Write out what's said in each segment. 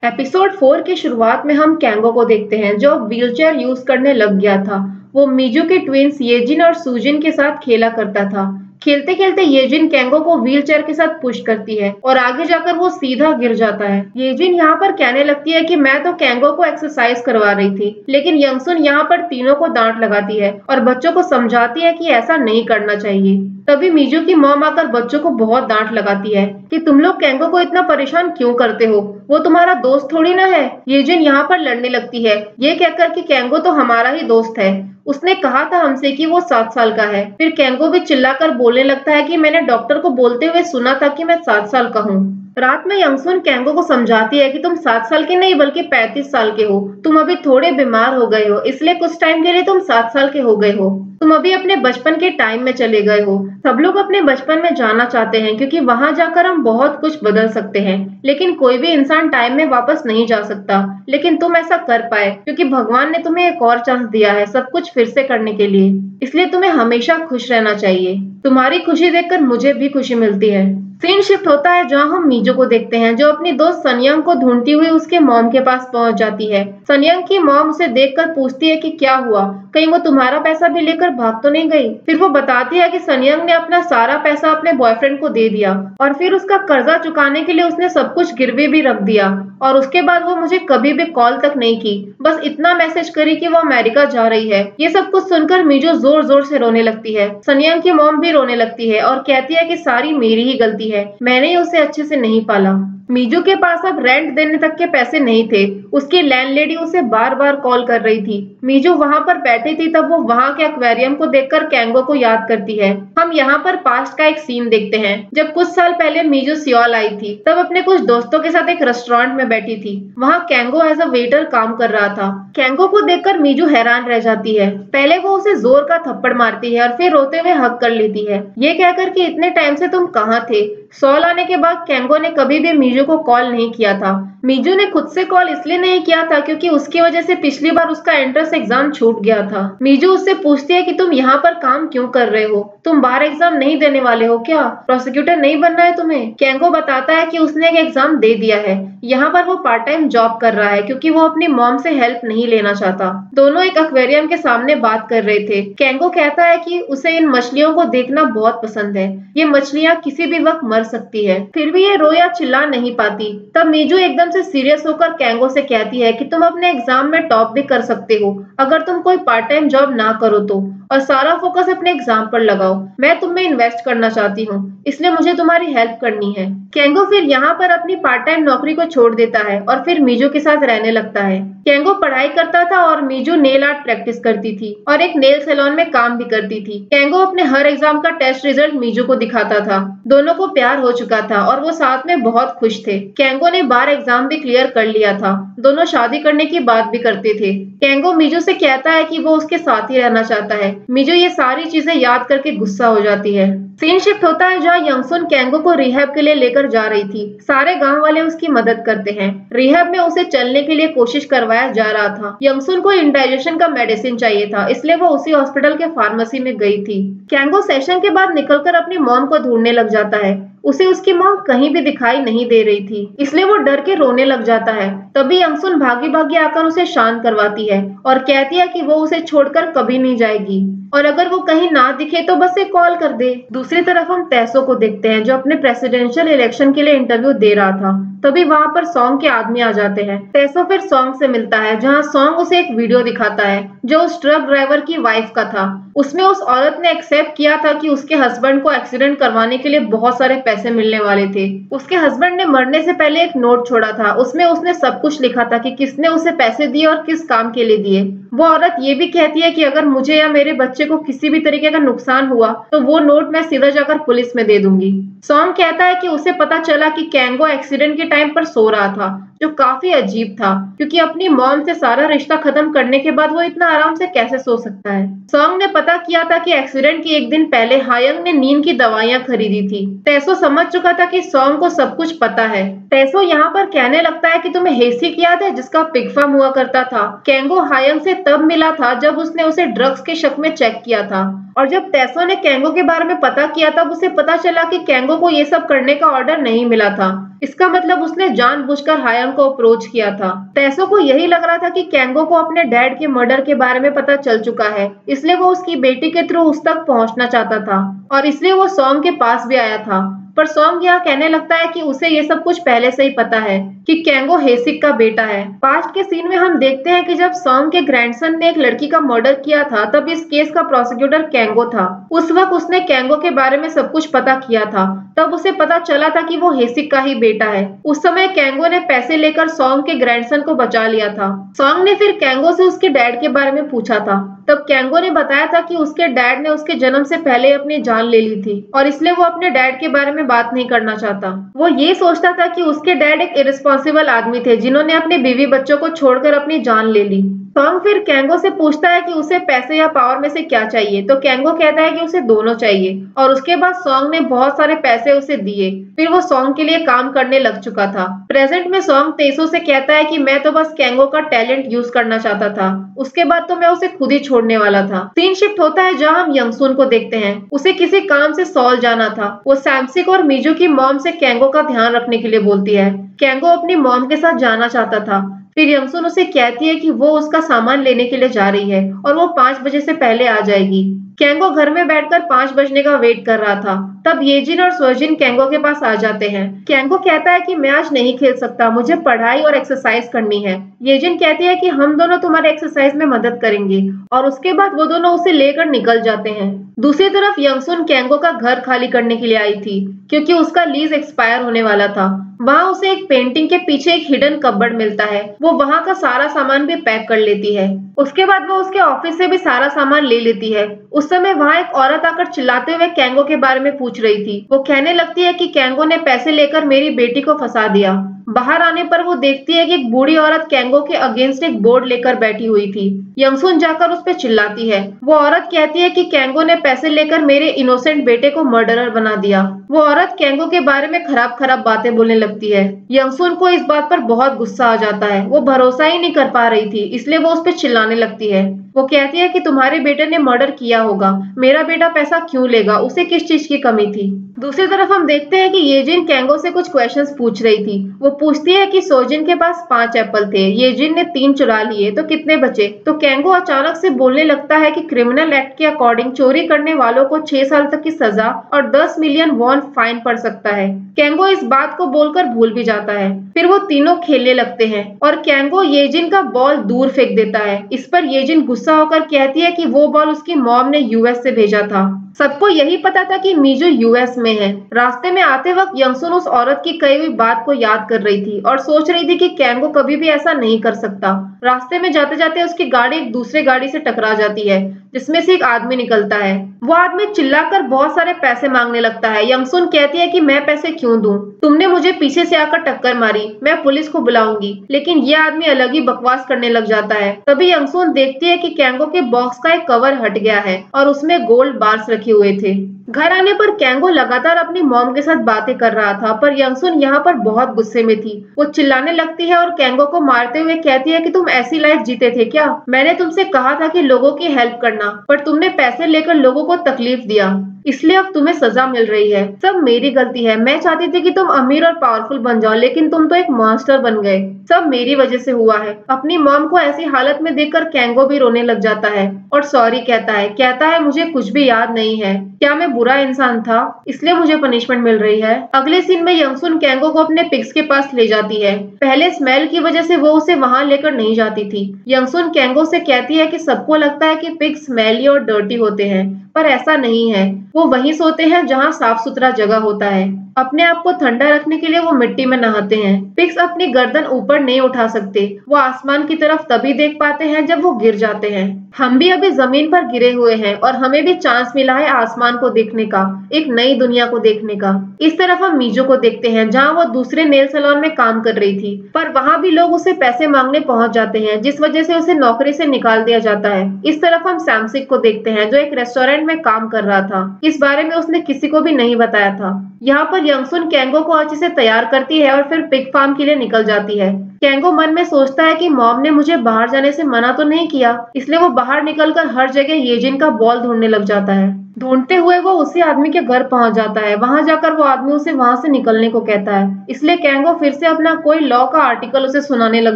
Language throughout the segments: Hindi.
एपिसोड 4 की शुरुआत में हम कैंगो को देखते हैं जो अब व्हीलचेयर यूज करने लग गया था। वो मीजू के ट्विंस येजिन और सूजिन के साथ खेला करता था। खेलते खेलते येजिन कैंगो को व्हीलचेयर के साथ पुश करती है और आगे जाकर वो सीधा गिर जाता है। येजिन यहाँ पर कहने लगती है कि मैं तो कैंगो को एक्सरसाइज करवा रही थी, लेकिन यंगसुन यहाँ पर तीनों को डांट लगाती है और बच्चों को समझाती है कि ऐसा नहीं करना चाहिए। तभी मीजू की मॉम आकर बच्चों को बहुत डांट लगाती है कि तुम लोग कैंगो को इतना परेशान क्यों करते हो, वो तुम्हारा दोस्त थोड़ी ना है। येजिन यहाँ पर लड़ने लगती है, ये कहकर कि कैंगो तो हमारा ही दोस्त है, उसने कहा था हमसे कि वो 7 साल का है। फिर कैंगो भी चिल्लाकर बोलने लगता है कि मैंने डॉक्टर को बोलते हुए सुना था कि मैं 7 साल का हूँ। रात में यंगसुन कैंगो को समझाती है कि तुम 7 साल के नहीं बल्कि 35 साल के हो। तुम अभी थोड़े बीमार हो गए हो, इसलिए कुछ टाइम के लिए तुम 7 साल के हो गए हो। तुम अभी अपने बचपन के टाइम में चले गए हो। सब लोग अपने बचपन में जाना चाहते हैं क्योंकि वहां जाकर हम बहुत कुछ बदल सकते हैं, लेकिन कोई भी इंसान टाइम में वापस नहीं जा सकता। लेकिन तुम ऐसा कर पाए क्योंकि भगवान ने तुम्हें एक और चांस दिया है सब कुछ फिर से करने के लिए, इसलिए तुम्हें हमेशा खुश रहना चाहिए। तुम्हारी खुशी देखकर मुझे भी खुशी मिलती है। सीन शिफ्ट होता है जहां हम मीजो को देखते हैं जो अपनी दोस्त सनयंग को ढूंढती हुई उसके मॉम के पास पहुंच जाती है। सनयंग की मॉम उसे देखकर पूछती है कि क्या हुआ, कहीं वो तुम्हारा पैसा भी लेकर भाग तो नहीं गई। फिर वो बताती है कि सनयंग ने अपना सारा पैसा अपने बॉयफ्रेंड को दे दिया और फिर उसका कर्जा चुकाने के लिए उसने सब कुछ गिरवी भी रख दिया और उसके बाद वो मुझे कभी भी कॉल तक नहीं की, बस इतना मैसेज करी कि वो अमेरिका जा रही है। ये सब कुछ सुनकर मीजो जोर जोर से रोने लगती है। सनयंग की मॉम भी रोने लगती है और कहती है कि सारी मेरी ही गलती है, मैंने ही उसे अच्छे से नहीं पाला। मीजू के पास अब रेंट देने तक के पैसे नहीं थे। उसकी लैंडलेडी उसे बार बार कॉल कर रही थी। मीजू वहां पर बैठी थी तब वो वहां के एक्वेरियम को देखकर कैंगो को याद करती है। हम यहाँ पर पास्ट का एक सीन देखते हैं जब कुछ साल पहले मीजू सियोल आई थी, तब अपने कुछ दोस्तों के साथ एक रेस्टोरेंट में बैठी थी। वहाँ कैंगो एज अ वेटर काम कर रहा था। कैंगो को देखकर मीजू हैरान रह जाती है। पहले वो उसे जोर का थप्पड़ मारती है और फिर रोते हुए हक कर लेती है, ये कहकर कि इतने टाइम से तुम कहाँ थे। सॉल आने के बाद कैंगो ने कभी भी मीजू को कॉल नहीं किया था। मीजू ने खुद से कॉल इसलिए नहीं किया था क्योंकि उसकी वजह से पिछली बार उसका एंट्रेंस एग्जाम छूट गया था। मीजू उससे पूछती है कि तुम यहाँ पर काम क्यों कर रहे हो, तुम बाहर एग्जाम नहीं देने वाले हो क्या, प्रोसिक्यूटर नहीं बनना है तुम्हें। कैंगो बताता है कि उसने एक एग्जाम दे दिया है, यहाँ पर वो पार्ट टाइम जॉब कर रहा है क्योंकि वो अपनी मॉम से हेल्प नहीं लेना चाहता। दोनों एक एक्वेरियम के सामने बात कर रहे थे। कैंगो कहता है कि उसे इन मछलियों को देखना बहुत पसंद है, ये मछलियाँ किसी भी वक्त मर सकती है, फिर भी ये रो या चिल्ला नहीं पाती। तब मीजू एकदम से सीरियस होकर कैंगो से कहती है कि तुम अपने एग्जाम में टॉप भी कर सकते हो अगर तुम कोई पार्ट टाइम जॉब ना करो तो, और सारा फोकस अपने एग्जाम पर लगाओ। मैं तुम में इन्वेस्ट करना चाहती हूँ, इसलिए मुझे तुम्हारी हेल्प करनी है। कैंगो फिर यहाँ पर अपनी पार्ट टाइम नौकरी को छोड़ देता है और फिर मीजू के साथ रहने लगता है। कैंगो पढ़ाई करता था और मीजू नेल आर्ट प्रैक्टिस करती थी और एक नेल सैलून में काम भी करती थी। कैंगो अपने हर एग्जाम का टेस्ट रिजल्ट मीजू को दिखाता था। दोनों को प्यार हो चुका था और वो साथ में बहुत खुश थे। कैंगो ने बार एग्जाम भी क्लियर कर लिया था। दोनों शादी करने की बात भी करते थे। कैंगो मीजू से कहता है कि वो उसके साथ ही रहना चाहता है। मीजू ये सारी चीजें याद करके गुस्सा हो जाती है। सीन शिफ्ट होता है जहाँ यंगसुन कैंगो को रिहैब के लिए लेकर जा रही थी। सारे गांव वाले उसकी मदद करते हैं। रिहैब में उसे चलने के लिए कोशिश करवाया जा रहा था। यंगसुन को इंडाइजेशन का मेडिसिन चाहिए था, इसलिए वो उसी हॉस्पिटल के फार्मेसी में गई थी। कैंगो सेशन के बाद निकलकर अपनी मॉम को ढूंढने लग जाता है। उसे उसकी मॉम कहीं भी दिखाई नहीं दे रही थी, इसलिए वो डर के रोने लग जाता है। तभी यंगसुन भागी भागी आकर उसे शांत करवाती है और कहती है कि वो उसे छोड़कर कभी नहीं जाएगी और अगर वो कहीं ना दिखे तो बस एक कॉल कर दे। दूसरी तरफ हम तैसो को देखते हैं जो अपने प्रेसिडेंशियल इलेक्शन के लिए इंटरव्यू दे रहा था। तभी वहां पर सॉन्ग के आदमी आ जाते हैं। तैसो फिर सॉन्ग से मिलता है जहां सॉन्ग उसे एक वीडियो दिखाता है जो उस ट्रक ड्राइवर की वाइफ का था। उसमें उस औरत ने एक्सेप्ट किया था कि उसके हस्बैंड को एक्सीडेंट करवाने के लिए बहुत सारे पैसे मिलने वाले थे। उसके हस्बैंड ने मरने से पहले एक नोट छोड़ा था, उसमें उसने सब कुछ लिखा था कि किसने उसे पैसे दिए और किस काम के लिए दिए। वो औरत ये भी कहती है कि अगर मुझे या मेरे बच्चे को किसी भी तरीके का नुकसान हुआ तो वो नोट मैं सीधा जाकर पुलिस में दे दूंगी। सॉन्ग कहता है कि उसे पता चला कि कैंगो एक्सीडेंट के टाइम पर सो रहा था, जो काफी अजीब था क्योंकि अपनी मॉम से सारा रिश्ता खत्म करने के बाद वो इतना आराम से कैसे सो सकता है। सॉन्ग ने पता किया था कि एक्सीडेंट के एक दिन पहले हायंग ने नींद की दवाइयां खरीदी थी। तैसो समझ चुका था कि सॉन्ग को सब कुछ पता है। तैसो यहाँ पर कहने लगता है कि तुम्हें हेसिक याद है जिसका पिग फार्म हुआ करता था। कैंगो हायंग से तब मिला था जब उसने उसे ड्रग्स के शक में चेक किया था और जब तैसो ने कैंगो के बारे में पता किया तब उसे पता चला कि कैंगो को ये सब करने का ऑर्डर नहीं मिला था। इसका मतलब उसने जानबूझकर हायंग को अप्रोच किया था। टेसो को यही लग रहा था कि कैंगो को अपने डैड के मर्डर के बारे में पता चल चुका है, इसलिए वो उसकी बेटी के थ्रू उस तक पहुंचना चाहता था और इसलिए वो सॉन्ग के पास भी आया था। पर सॉन्ग यहाँ कहने लगता है कि उसे ये सब कुछ पहले से ही पता है कि कैंगो हेसिक का बेटा है। पास्ट के सीन में हम देखते हैं कि जब सॉन्ग के ग्रैंडसन ने एक लड़की का मर्डर किया था तब इस केस का प्रोसिक्यूटर कैंगो था। उस वक्त उसने कैंगो के बारे में सब कुछ पता किया था, तब उसे पता चला था कि वो हेसिक का ही बेटा है। उस समय कैंगो ने पैसे लेकर सॉन्ग के ग्रैंडसन को बचा लिया था। सॉन्ग ने फिर कैंगो से उसके डैड के बारे में पूछा था, तब कैंगो ने बताया था कि उसके डैड ने उसके जन्म से पहले अपनी जान ले ली थी और इसलिए वो अपने डैड के बारे में बात नहीं करना चाहता। वो ये सोचता था कि उसके डैड एक इर्रेस्पॉन्सिबल आदमी थे जिन्होंने अपने बीवी बच्चों को छोड़कर अपनी जान ले ली। सॉन्ग फिर कैंगो से पूछता है कि उसे पैसे या पावर में से क्या चाहिए, तो कैंगो कहता है कि उसे दोनों चाहिए और उसके बाद सॉन्ग ने बहुत सारे पैसे उसे दिए। फिर वो सॉन्ग के लिए काम करने लग चुका था। प्रेजेंट में सॉन्ग तेसो से कहता है कि मैं तो बस कैंगो का टैलेंट यूज करना चाहता था, उसके बाद तो मैं उसे खुद ही छोड़ने वाला था। सीन शिफ्ट होता है जहाँ हम यंगसुन को देखते हैं। उसे किसी काम से सॉल जाना था। वो सैमसिक और मिजू की मॉम से कैंगो का ध्यान रखने के लिए बोलती है। कैंगो अपनी मॉम के साथ जाना चाहता था। फिर यंगसुन उसे कहती है कि वो उसका सामान लेने के लिए जा रही है और वो 5 बजे से पहले आ जाएगी। कैंगो घर में बैठकर 5 बजने का वेट कर रहा था। तब येजिन और सोजिन कैंगो के पास आ जाते हैं। कैंगो कहता है कि मैं आज नहीं खेल सकता, मुझे पढ़ाई और एक्सरसाइज करनी है। येजिन कहती है कि हम दोनों तुम्हारे एक्सरसाइज में मदद करेंगे और उसके बाद वो दोनों उसे लेकर निकल जाते हैं। दूसरी तरफ यंगसुन कैंगो का घर खाली करने के लिए आई थी क्योंकि उसका लीज एक्सपायर होने वाला था। वहाँ उसे एक पेंटिंग के पीछे एक हिडन कपबोर्ड मिलता है। वो वहाँ का सारा सामान भी पैक कर लेती है। उसके बाद वो उसके ऑफिस से भी सारा सामान ले लेती है। उस समय वहाँ एक औरत आकर चिल्लाते हुए कैंगो के बारे में पूछ रही थी। वो कहने लगती है कि कैंगो ने पैसे लेकर मेरी बेटी को फंसा दिया। बाहर आने पर वो देखती है कि एक बूढ़ी औरत कैंगो के अगेंस्ट एक बोर्ड लेकर बैठी हुई थी। यंगसुन जाकर उस पर चिल्लाती है। वो औरत कहती है कि कैंगो ने पैसे लेकर मेरे इनोसेंट बेटे को मर्डरर बना दिया। वो औरत कैंगो के बारे में खराब खराब बातें बोलने लगती है। यंगसुन को इस बात पर बहुत गुस्सा आ जाता है। वो भरोसा ही नहीं कर पा रही थी, इसलिए वो उस पर चिल्लाने लगती है। वो कहती है कि तुम्हारे बेटे ने मर्डर किया होगा, मेरा बेटा पैसा क्यों लेगा, उसे किस चीज की कमी थी। दूसरी तरफ हम देखते हैं कि येजिन कैंगो से कुछ क्वेश्चंस पूछ रही थी। वो पूछती है कि सोजिन के पास 5 एप्पल थे, येजिन ने 3 चुरा लिए, तो कितने बचे। तो कैंगो अचानक से बोलने लगता है कि क्रिमिनल एक्ट के अकॉर्डिंग चोरी करने वालों को 6 साल तक की सजा और 10 मिलियन वॉन फाइन पड़ सकता है। कैंगो इस बात को बोलकर भूल भी जाता है। फिर वो तीनों खेलने लगते हैं और कैंगो येजिन का बॉल दूर फेंक देता है। इस पर येजिन गुस्सा होकर कहती है कि वो बॉल उसकी मॉम ने यूएस से भेजा था। सबको यही पता था कि मिजू यूएस में है। रास्ते में आते वक्त यंगसुन उस औरत की कही हुई बात को याद कर रही थी और सोच रही थी कि कैंगो कभी भी ऐसा नहीं कर सकता। रास्ते में जाते जाते उसकी गाड़ी एक दूसरे गाड़ी से टकरा जाती है जिसमें से एक आदमी निकलता है। वो आदमी चिल्लाकर बहुत सारे पैसे मांगने लगता है। यंगसुन कहती है कि मैं पैसे क्यों दूं? तुमने मुझे पीछे से आकर टक्कर मारी, मैं पुलिस को बुलाऊंगी। लेकिन ये आदमी अलग ही बकवास करने लग जाता है। तभी यंगसुन देखती है कि कैंगो के बॉक्स का एक कवर हट गया है और उसमें गोल्ड बार्स रखे हुए थे। घर आने पर कैंगो लगातार अपनी मॉम के साथ बातें कर रहा था, पर यंगसुन यहाँ पर बहुत गुस्से में थी। वो चिल्लाने लगती है और कैंगो को मारते हुए कहती है कि तुम ऐसी लाइफ जीते थे क्या? मैंने तुमसे कहा था कि लोगों की हेल्प करना, पर तुमने पैसे लेकर लोगों को तकलीफ दिया, इसलिए अब तुम्हें सजा मिल रही है। सब मेरी गलती है। मैं चाहती थी कि तुम अमीर और पावरफुल बन जाओ, लेकिन तुम तो एक मॉन्स्टर बन गए। सब मेरी वजह से हुआ है। अपनी मॉम को ऐसी हालत में देखकर कैंगो भी रोने लग जाता है और सॉरी कहता है मुझे कुछ भी याद नहीं है। क्या मैं बुरा इंसान था, इसलिए मुझे पनिशमेंट मिल रही है। अगले सीन में यंगसुन कैंगो को अपने पिग्स के पास ले जाती है। पहले स्मेल की वजह से वो उसे वहां लेकर नहीं जाती थी। यंगसुन कैंगो से कहती है कि सबको लगता है कि पिग्स स्मेली और डर्टी होते हैं, पर ऐसा नहीं है। वो वहीं सोते हैं जहाँ साफ सुथरा जगह होता है। अपने आप को ठंडा रखने के लिए वो मिट्टी में नहाते हैं। पिग्स अपनी गर्दन ऊपर नहीं उठा सकते। वो आसमान की तरफ तभी देख पाते हैं जब वो गिर जाते हैं। हम भी अभी जमीन पर गिरे हुए हैं और हमें भी चांस मिला है आसमान को देखने का, एक नई दुनिया को देखने का। इस तरफ हम मीजो को देखते हैं जहाँ वो दूसरे नेल सैलून में काम कर रही थी, पर वहाँ भी लोग उसे पैसे मांगने पहुंच जाते हैं, जिस वजह से उसे नौकरी से निकाल दिया जाता है। इस तरफ हम सैमसिक को देखते हैं जो एक रेस्टोरेंट में काम कर रहा था। इस बारे में उसने किसी को भी नहीं बताया था। यहाँ पर यंगसुन कैंगो को अच्छे से तैयार करती है और फिर पिग फार्म के लिए निकल जाती है। कैंगो मन में सोचता है कि मॉम ने मुझे बाहर जाने से मना तो नहीं किया, इसलिए वो बाहर निकलकर हर जगह येजिन का बॉल ढूंढने लग जाता है। ढूंढते हुए वो उसी आदमी के घर पहुंच जाता है। वहां जाकर वो आदमी उसे वहां से निकलने को कहता है। इसलिए कैंगो फिर से अपना कोई लॉ का आर्टिकल उसे सुनाने लग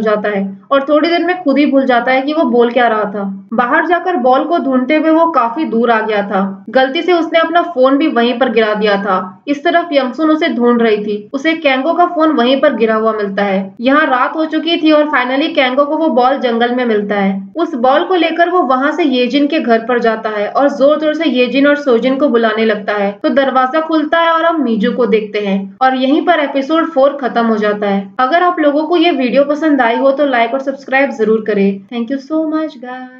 जाता है और थोड़ी देर में खुद ही भूल जाता है कि वो बोल क्या रहा था। बाहर जाकर बॉल को ढूंढते हुए वो काफी दूर आ गया था। गलती से उसने अपना फोन भी वहीं पर गिरा दिया था। इस तरफ यंगसुन उसे ढूंढ रही थी। उसे कैंगो का फोन वहीं पर गिरा हुआ मिलता है। यहाँ रात हो चुकी थी और फाइनली कैंगो को वो बॉल जंगल में मिलता है। उस बॉल को लेकर वो वहां से येजिन के घर पर जाता है और जोर जोर से येजिन और सोजिन को बुलाने लगता है। तो दरवाजा खुलता है और हम मीजू को देखते हैं और यहीं पर एपिसोड 4 खत्म हो जाता है। अगर आप लोगों को ये वीडियो पसंद आई हो तो लाइक और सब्सक्राइब जरूर करें। Thank you so much guys.